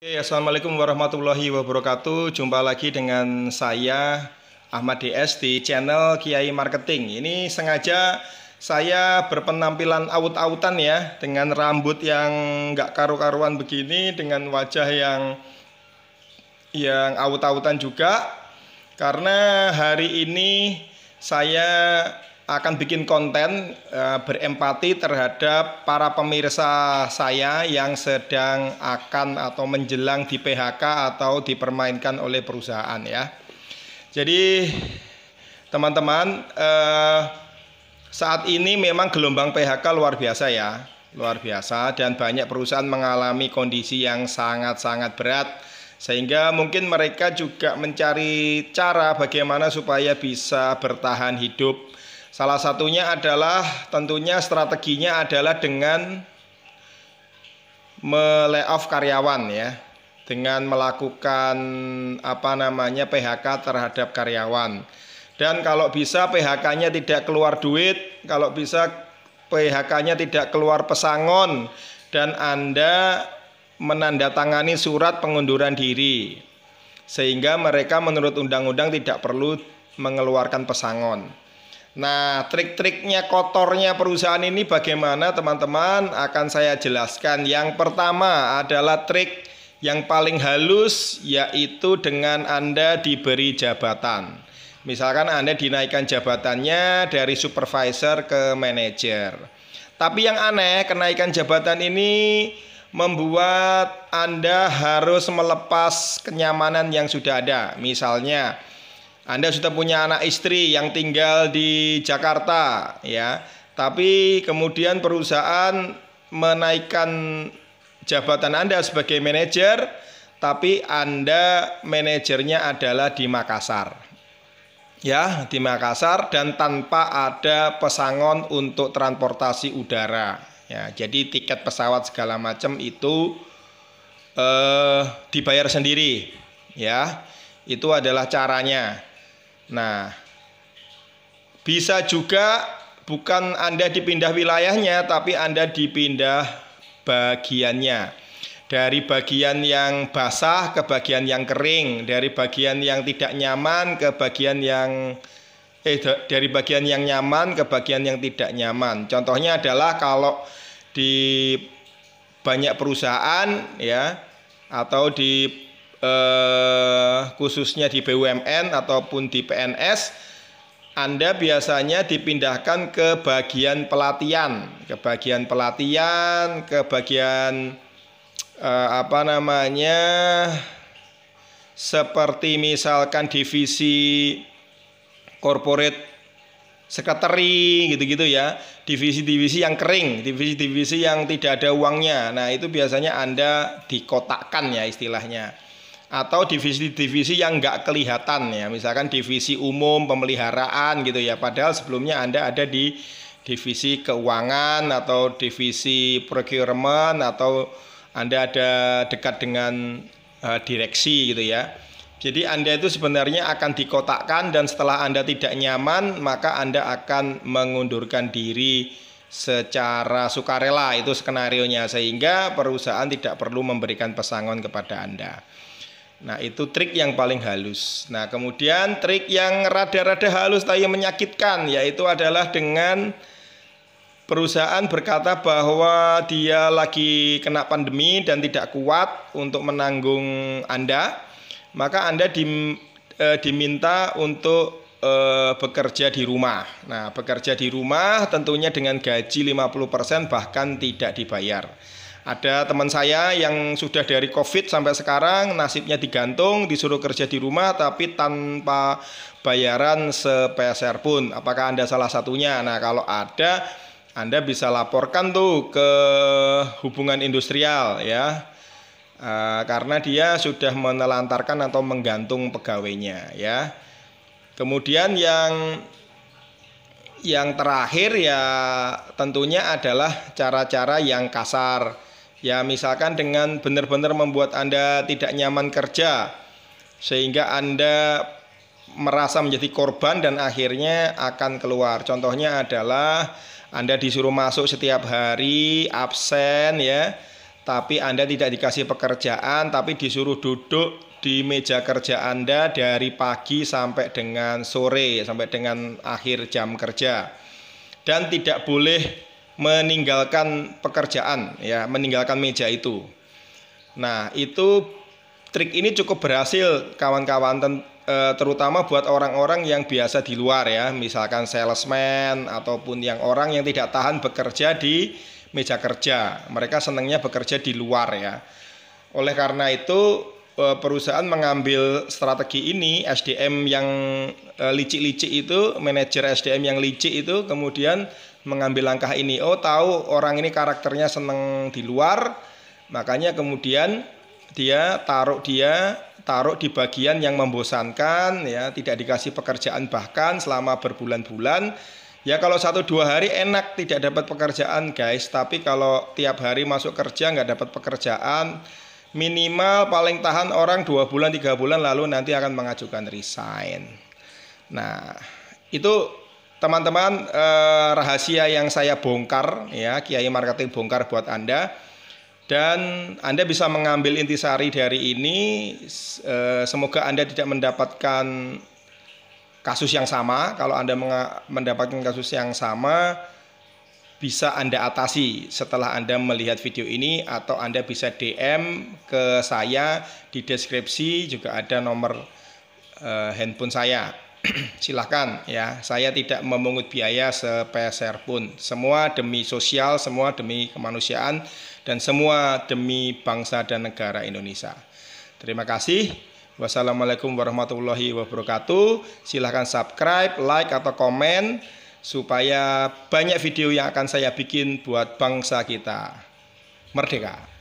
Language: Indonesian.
Oke, Assalamualaikum warahmatullahi wabarakatuh. Jumpa lagi dengan saya Ahmad DS di channel Kiai Marketing. Ini sengaja saya berpenampilan aut-autan ya, dengan rambut yang nggak karu-karuan begini, dengan wajah yang aut-autan juga. Karena hari ini saya akan bikin konten berempati terhadap para pemirsa saya yang sedang akan atau menjelang di PHK atau dipermainkan oleh perusahaan ya. Jadi teman-teman, saat ini memang gelombang PHK luar biasa ya, luar biasa, dan banyak perusahaan mengalami kondisi yang sangat-sangat berat, sehingga mungkin mereka juga mencari cara bagaimana supaya bisa bertahan hidup. Salah satunya adalah tentunya strateginya adalah dengan me-layoff karyawan ya, dengan melakukan PHK terhadap karyawan. Dan kalau bisa PHK-nya tidak keluar duit, kalau bisa PHK-nya tidak keluar pesangon, dan Anda menandatangani surat pengunduran diri, sehingga mereka menurut undang-undang tidak perlu mengeluarkan pesangon. Nah, trik-triknya kotornya perusahaan ini bagaimana teman-teman, akan saya jelaskan. Yang pertama adalah trik yang paling halus, yaitu dengan Anda diberi jabatan. Misalkan Anda dinaikkan jabatannya dari supervisor ke manajer. Tapi yang aneh, kenaikan jabatan ini membuat Anda harus melepas kenyamanan yang sudah ada. Misalnya Anda sudah punya anak istri yang tinggal di Jakarta ya, tapi kemudian perusahaan menaikkan jabatan Anda sebagai manajer, tapi Anda manajernya adalah di Makassar. Ya, di Makassar, dan tanpa ada pesangon untuk transportasi udara. Ya, jadi tiket pesawat segala macam itu dibayar sendiri. Ya, itu adalah caranya. Nah, bisa juga bukan Anda dipindah wilayahnya, tapi Anda dipindah bagiannya. Dari bagian yang basah ke bagian yang kering, dari bagian yang tidak nyaman ke bagian yang dari bagian yang nyaman ke bagian yang tidak nyaman. Contohnya adalah kalau di banyak perusahaan ya, atau di khususnya di BUMN ataupun di PNS, Anda biasanya dipindahkan ke bagian pelatihan, ke bagian seperti misalkan divisi corporate secretary gitu-gitu ya, divisi-divisi yang kering, divisi-divisi yang tidak ada uangnya. Nah, itu biasanya Anda dikotakkan ya istilahnya. Atau divisi-divisi yang nggak kelihatan ya, misalkan divisi umum pemeliharaan gitu ya, padahal sebelumnya Anda ada di divisi keuangan atau divisi procurement, atau Anda ada dekat dengan direksi gitu ya. Jadi Anda itu sebenarnya akan dikotakkan, dan setelah Anda tidak nyaman maka Anda akan mengundurkan diri secara sukarela, itu skenarionya, sehingga perusahaan tidak perlu memberikan pesangon kepada Anda. Nah, itu trik yang paling halus. Nah, kemudian trik yang rada-rada halus tapi menyakitkan, yaitu adalah dengan perusahaan berkata bahwa dia lagi kena pandemi dan tidak kuat untuk menanggung Anda, maka Anda diminta untuk bekerja di rumah. Nah, bekerja di rumah tentunya dengan gaji 50% bahkan tidak dibayar. Ada teman saya yang sudah dari COVID sampai sekarang nasibnya digantung, disuruh kerja di rumah tapi tanpa bayaran sepeser pun. Apakah Anda salah satunya? Nah, kalau ada, Anda bisa laporkan tuh ke hubungan industrial ya, karena dia sudah menelantarkan atau menggantung pegawainya ya. Kemudian yang terakhir ya tentunya adalah cara-cara yang kasar. Ya, misalkan dengan benar-benar membuat Anda tidak nyaman kerja, sehingga Anda merasa menjadi korban dan akhirnya akan keluar. Contohnya adalah Anda disuruh masuk setiap hari, absen ya, tapi Anda tidak dikasih pekerjaan, tapi disuruh duduk di meja kerja Anda dari pagi sampai dengan sore, sampai dengan akhir jam kerja, dan tidak boleh meninggalkan pekerjaan, ya, meninggalkan meja itu. Nah, itu trik ini cukup berhasil kawan-kawan, terutama buat orang-orang yang biasa di luar, ya, misalkan salesman ataupun yang orang yang tidak tahan bekerja di meja kerja. Mereka senangnya bekerja di luar, ya. Oleh karena itu perusahaan mengambil strategi ini, SDM yang licik-licik itu, manajer SDM yang licik itu kemudian mengambil langkah ini. Oh, tahu orang ini karakternya senang di luar, makanya kemudian dia taruh di bagian yang membosankan, ya, tidak dikasih pekerjaan bahkan selama berbulan-bulan. Ya, kalau 1-2 hari enak tidak dapat pekerjaan guys, tapi kalau tiap hari masuk kerja nggak dapat pekerjaan, minimal paling tahan orang 2 bulan 3 bulan lalu nanti akan mengajukan resign. Nah, itu teman-teman rahasia yang saya bongkar, ya, Kiai Marketing bongkar buat Anda. Dan Anda bisa mengambil intisari dari ini. Semoga Anda tidak mendapatkan kasus yang sama. Kalau Anda mendapatkan kasus yang sama, bisa Anda atasi setelah Anda melihat video ini, atau Anda bisa DM ke saya, di deskripsi juga ada nomor handphone saya. Silahkan, ya, saya tidak memungut biaya sepeser pun. Semua demi sosial, semua demi kemanusiaan, dan semua demi bangsa dan negara Indonesia. Terima kasih. Wassalamualaikum warahmatullahi wabarakatuh. Silahkan subscribe, like, atau komen supaya banyak video yang akan saya bikin buat bangsa kita. Merdeka!